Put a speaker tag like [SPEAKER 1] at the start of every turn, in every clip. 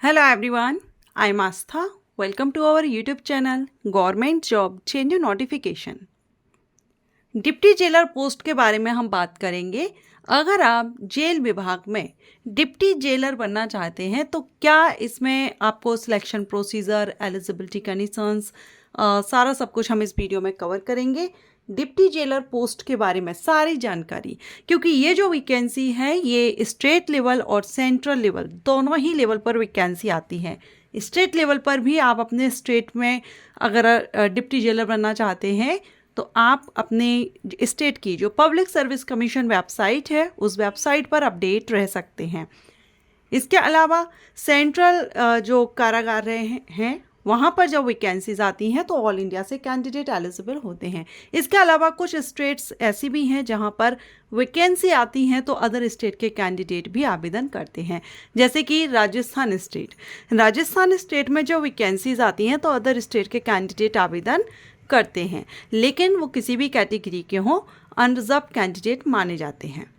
[SPEAKER 1] Hello everyone, I am Astha. Welcome to our YouTube channel Government Job Change Notification. Deputy jailer post के बारे में हम बात करेंगे। अगर आप जेल विभाग में डिप्टी जेलर बनना चाहते हैं तो क्या इसमें आपको सिलेक्शन प्रोसीजर, एलिजिबिलिटी कंडीशंस, सारा सब कुछ हम इस वीडियो में कवर करेंगे। डिप्टी जेलर पोस्ट के बारे में सारी जानकारी, क्योंकि ये जो वैकेंसी है ये स्टेट लेवल और सेंट्रल लेवल दोनों ही लेवल पर वैकेंसी आती है। स्टेट लेवल पर भी आप अपने स्टेट में अगर डिप्टी जेलर बनना चाहते हैं तो आप अपने स्टेट की जो पब्लिक सर्विस कमीशन वेबसाइट है उस वेबसाइट पर अपडेट रह सकते हैं। इसके अलावा सेंट्रल जो कारागार हैं वहाँ पर जब वैकेंसीज आती हैं तो ऑल इंडिया से कैंडिडेट एलिजिबल होते हैं। इसके अलावा कुछ स्टेट्स ऐसी भी हैं जहाँ पर वैकेंसी आती हैं तो अदर स्टेट के कैंडिडेट भी आवेदन करते हैं, जैसे कि राजस्थान स्टेट में जो वैकेंसीज आती हैं तो अदर स्टेट के कैंडिडेट आवेदन करते हैं, लेकिन वो किसी भी कैटेगरी के हों, अनरिजर्व कैंडिडेट माने जाते हैं।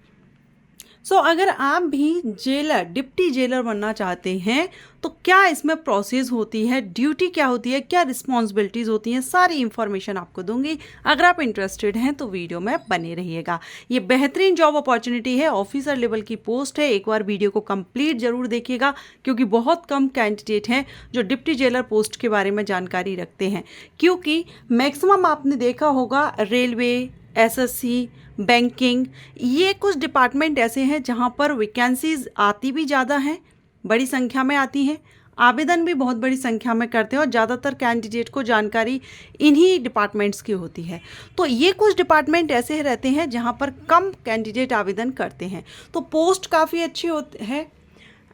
[SPEAKER 1] अगर आप भी डिप्टी जेलर बनना चाहते हैं तो क्या इसमें प्रोसेस होती है, ड्यूटी क्या होती है, क्या रिस्पॉन्सिबिलिटीज़ होती हैं, सारी इन्फॉर्मेशन आपको दूंगी। अगर आप इंटरेस्टेड हैं तो वीडियो में बने रहिएगा। ये बेहतरीन जॉब अपॉर्चुनिटी है, ऑफिसर लेवल की पोस्ट है। एक बार वीडियो को कंप्लीट जरूर देखिएगा, क्योंकि बहुत कम कैंडिडेट हैं जो डिप्टी जेलर पोस्ट के बारे में जानकारी रखते हैं। क्योंकि मैक्सिमम आपने देखा होगा रेलवे, एसएससी, बैंकिंग, ये कुछ डिपार्टमेंट ऐसे हैं जहाँ पर वैकेंसीज आती भी ज़्यादा हैं, बड़ी संख्या में आती हैं, आवेदन भी बहुत बड़ी संख्या में करते हैं और ज़्यादातर कैंडिडेट को जानकारी इन्हीं डिपार्टमेंट्स की होती है। तो ये कुछ डिपार्टमेंट ऐसे रहते हैं जहाँ पर कम कैंडिडेट आवेदन करते हैं। तो पोस्ट काफ़ी अच्छी होती है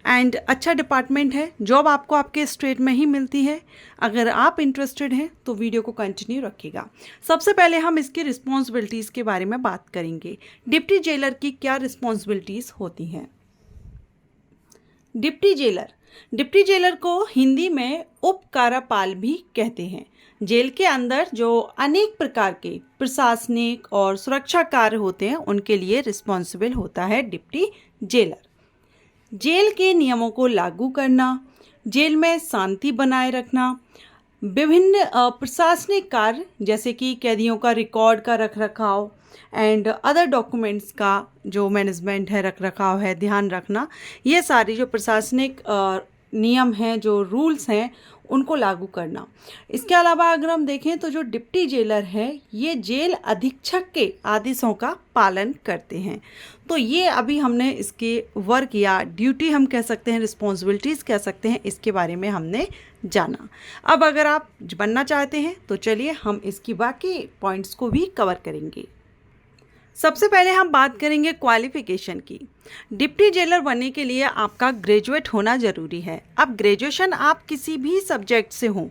[SPEAKER 1] एंड अच्छा डिपार्टमेंट है। जॉब आपको आपके स्टेट में ही मिलती है। अगर आप इंटरेस्टेड हैं तो वीडियो को कंटिन्यू रखिएगा। सबसे पहले हम इसकी रिस्पॉन्सिबिलिटीज़ के बारे में बात करेंगे। डिप्टी जेलर की क्या रिस्पॉन्सिबिलिटीज़ होती हैं। डिप्टी जेलर को हिंदी में उप कारापाल भी कहते हैं। जेल के अंदर जो अनेक प्रकार के प्रशासनिक और सुरक्षा कार्य होते हैं उनके लिए रिस्पॉन्सिबल होता है डिप्टी जेलर। जेल के नियमों को लागू करना, जेल में शांति बनाए रखना, विभिन्न प्रशासनिक कार्य जैसे कि कैदियों का रिकॉर्ड का रख रखाव एंड अदर डॉक्यूमेंट्स का जो मैनेजमेंट है, रख रखाव है, ध्यान रखना, ये सारी जो प्रशासनिक नियम हैं, जो रूल्स हैं, उनको लागू करना। इसके अलावा अगर हम देखें तो जो डिप्टी जेलर है ये जेल अधीक्षक के आदेशों का पालन करते हैं। तो ये अभी हमने इसके वर्क या ड्यूटी हम कह सकते हैं, रिस्पॉन्सिबिलिटीज़ कह सकते हैं, इसके बारे में हमने जाना। अब अगर आप बनना चाहते हैं तो चलिए हम इसकी बाकी पॉइंट्स को भी कवर करेंगे। सबसे पहले हम बात करेंगे क्वालिफिकेशन की। डिप्टी जेलर बनने के लिए आपका ग्रेजुएट होना ज़रूरी है। अब ग्रेजुएशन आप किसी भी सब्जेक्ट से हो,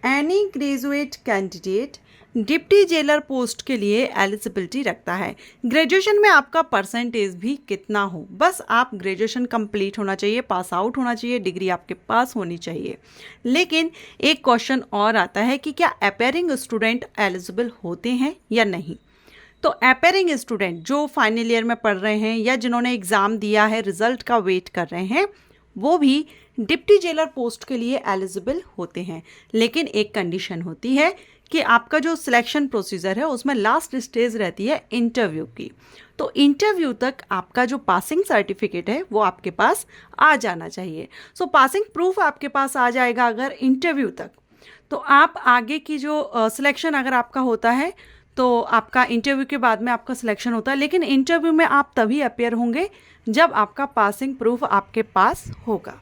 [SPEAKER 1] any graduate candidate deputy jailer post के लिए एलिजिबिलिटी रखता है। ग्रेजुएशन में आपका परसेंटेज भी कितना हो, बस आप ग्रेजुएशन कंप्लीट होना चाहिए, पास आउट होना चाहिए, डिग्री आपके पास होनी चाहिए। लेकिन एक क्वेश्चन और आता है कि क्या अपीयरिंग स्टूडेंट एलिजिबल होते हैं या नहीं। तो अपीयरिंग स्टूडेंट जो फाइनल ईयर में पढ़ रहे हैं या जिन्होंने एग्ज़ाम दिया है, रिजल्ट का वेट कर रहे हैं, वो भी डिप्टी जेलर पोस्ट के लिए एलिजिबल होते हैं। लेकिन एक कंडीशन होती है कि आपका जो सिलेक्शन प्रोसीजर है उसमें लास्ट स्टेज रहती है इंटरव्यू की। तो इंटरव्यू तक आपका जो पासिंग सर्टिफिकेट है वो आपके पास आ जाना चाहिए। पासिंग प्रूफ आपके पास आ जाएगा अगर इंटरव्यू तक, तो आप आगे की जो सिलेक्शन अगर आपका होता है तो आपका इंटरव्यू के बाद में आपका सिलेक्शन होता है। लेकिन इंटरव्यू में आप तभी अपीयर होंगे जब आपका पासिंग प्रूफ आपके पास होगा।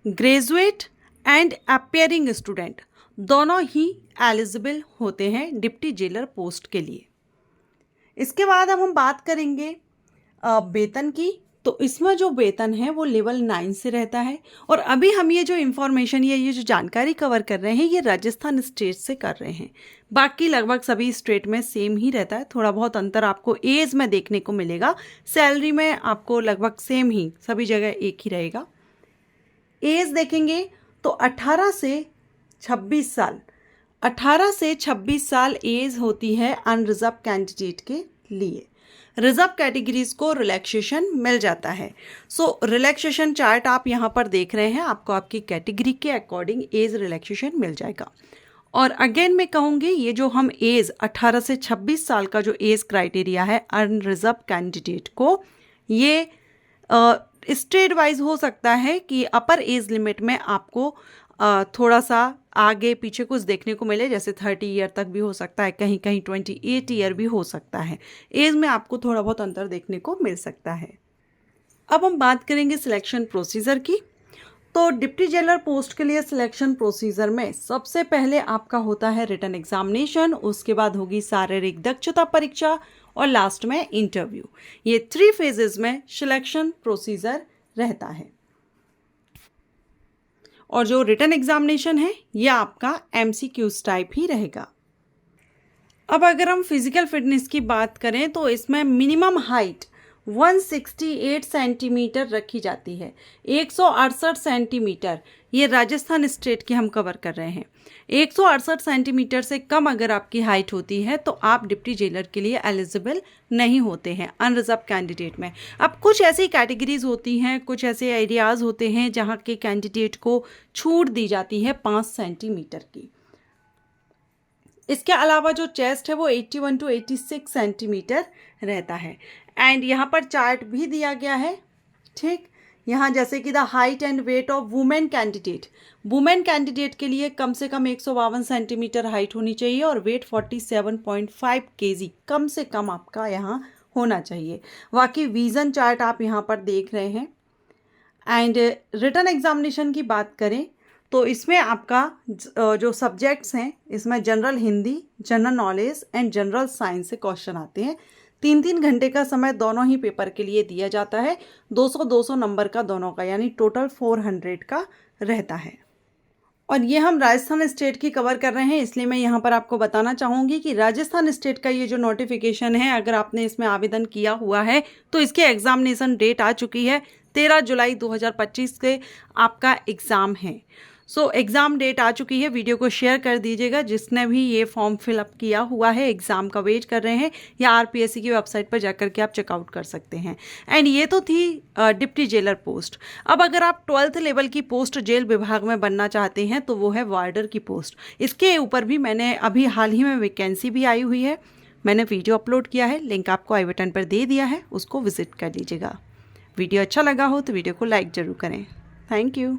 [SPEAKER 1] ग्रेजुएट एंड अपीयरिंग स्टूडेंट दोनों ही एलिजिबल होते हैं डिप्टी जेलर पोस्ट के लिए। इसके बाद अब हम बात करेंगे वेतन की। तो इसमें जो वेतन है वो लेवल 9 से रहता है। और अभी हम ये जो इन्फॉर्मेशन ये जो जानकारी कवर कर रहे हैं ये राजस्थान स्टेट से कर रहे हैं। बाकी लगभग सभी स्टेट में सेम ही रहता है, थोड़ा बहुत अंतर आपको एज में देखने को मिलेगा। सैलरी में आपको लगभग सेम ही सभी जगह एक ही रहेगा। एज देखेंगे तो 18 से 26 साल एज होती है अनरिजर्व कैंडिडेट के लिए। रिजर्व कैटेगरीज को रिलैक्सेशन मिल जाता है। सो रिलैक्सेशन चार्ट आप यहाँ पर देख रहे हैं, आपको आपकी कैटेगरी के अकॉर्डिंग एज रिलैक्सेशन मिल जाएगा। और अगेन मैं कहूँगी, ये जो हम एज 18 से 26 साल का जो एज क्राइटेरिया है अनरिजर्व कैंडिडेट को, ये स्टेट वाइज हो सकता है कि अपर एज लिमिट में आपको थोड़ा सा आगे पीछे कुछ देखने को मिले, जैसे 30 ईयर तक भी हो सकता है, कहीं कहीं 28 ईयर भी हो सकता है। एज में आपको थोड़ा बहुत अंतर देखने को मिल सकता है। अब हम बात करेंगे सिलेक्शन प्रोसीजर की। तो डिप्टी जेलर पोस्ट के लिए सिलेक्शन प्रोसीजर में सबसे पहले आपका होता है रिटन एग्जामिनेशन, उसके बाद होगी शारीरिक दक्षता परीक्षा और लास्ट में इंटरव्यू। ये 3 फेजेस में सिलेक्शन प्रोसीजर रहता है। और जो रिटन एग्जामिनेशन है ये आपका MCQs टाइप ही रहेगा। अब अगर हम फिजिकल फिटनेस की बात करें तो इसमें मिनिमम हाइट 168 सेंटीमीटर रखी जाती है। 168 सेंटीमीटर, ये राजस्थान स्टेट की हम कवर कर रहे हैं। 168 सेंटीमीटर से कम अगर आपकी हाइट होती है तो आप डिप्टी जेलर के लिए एलिजिबल नहीं होते हैं अनरिजर्व कैंडिडेट में। अब कुछ ऐसी कैटेगरीज होती हैं, कुछ ऐसे एरियाज़ होते हैं जहाँ के कैंडिडेट को छूट दी जाती है 5 सेंटीमीटर की। इसके अलावा जो चेस्ट है वो 81 टू 86 सेंटीमीटर रहता है। एंड यहाँ पर चार्ट भी दिया गया है, ठीक। यहाँ जैसे कि the height and weight of women candidate के लिए कम से कम 152 सेंटीमीटर हाइट होनी चाहिए और वेट 47.5 kg कम से कम आपका यहाँ होना चाहिए। बाकी विजन चार्ट आप यहाँ पर देख रहे हैं। एंड रिटन एग्जामिनेशन की बात करें तो इसमें आपका जो सब्जेक्ट्स हैं, इसमें general Hindi, general knowledge and general science से क्वेश्चन आते हैं। 3-3 घंटे का समय दोनों ही पेपर के लिए दिया जाता है। 200-200 नंबर का दोनों का, यानी टोटल 400 का रहता है। और ये हम राजस्थान स्टेट की कवर कर रहे हैं, इसलिए मैं यहाँ पर आपको बताना चाहूँगी कि राजस्थान स्टेट का ये जो नोटिफिकेशन है, अगर आपने इसमें आवेदन किया हुआ है तो इसके एग्जामिनेशन डेट आ चुकी है। 13 जुलाई 2025 से आपका एग्ज़ाम है। सो एग्ज़ाम डेट आ चुकी है। वीडियो को शेयर कर दीजिएगा जिसने भी ये फॉर्म फिलअप किया हुआ है, एग्ज़ाम का वेट कर रहे हैं, या RPSC की वेबसाइट पर जाकर के आप चेकआउट कर सकते हैं। एंड ये तो थी डिप्टी जेलर पोस्ट। अब अगर आप 12th लेवल की पोस्ट जेल विभाग में बनना चाहते हैं तो वो है वार्डर की पोस्ट। इसके ऊपर भी मैंने अभी हाल ही में वैकेंसी भी आई हुई है, मैंने वीडियो अपलोड किया है, लिंक आपको आई बटन पर दे दिया है, उसको विजिट कर लीजिएगा। वीडियो अच्छा लगा हो तो वीडियो को लाइक ज़रूर करें। Thank you.